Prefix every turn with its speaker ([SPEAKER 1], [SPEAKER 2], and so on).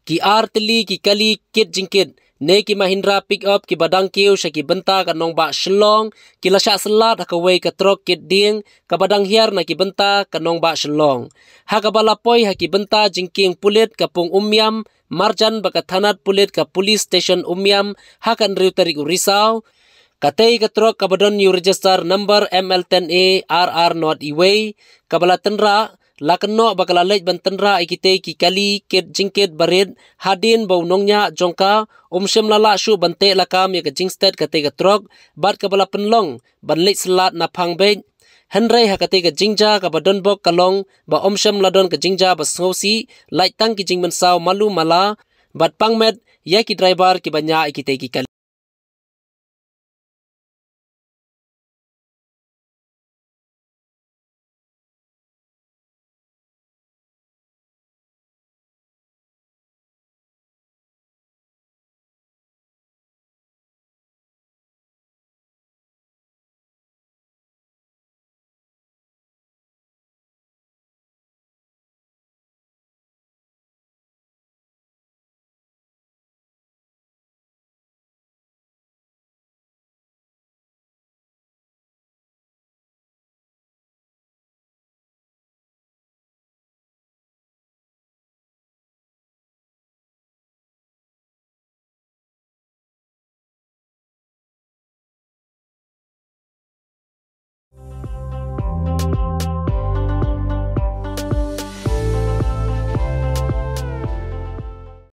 [SPEAKER 1] ki Tylli ki kali kit jingkit ne ki Mahindra pick up ki badang kiu syaki benta ka nong ba shlong ki lasyak selat hakawai ka Trok kit ding ka badang hiar na ki benta ka nong ba shlong ha ka balapoi ha ki benta Jingkieng pulit ka pung Ummiam marjan baka thanat pulit ka police station Ummiam ha kan riu tarik Risau katei ka Trok ka badon new register number ML10A RR not iway ka bala tenra lakeno bakala lej bantenra ikite ki kali kit jingkit barit hadin bau nongnya jongka umsem lala shu bante lakam ya ka jingsted kate ka Trok bat ka bala penlong ban lej selat Naphang bej henrei hakate ka jingja ka badon bok kalong ba umsem ladon ka jingja ba sngosi laj tang ki jingmen saw malu mala bat pangmet ya ki driver ki banya ikite ki kali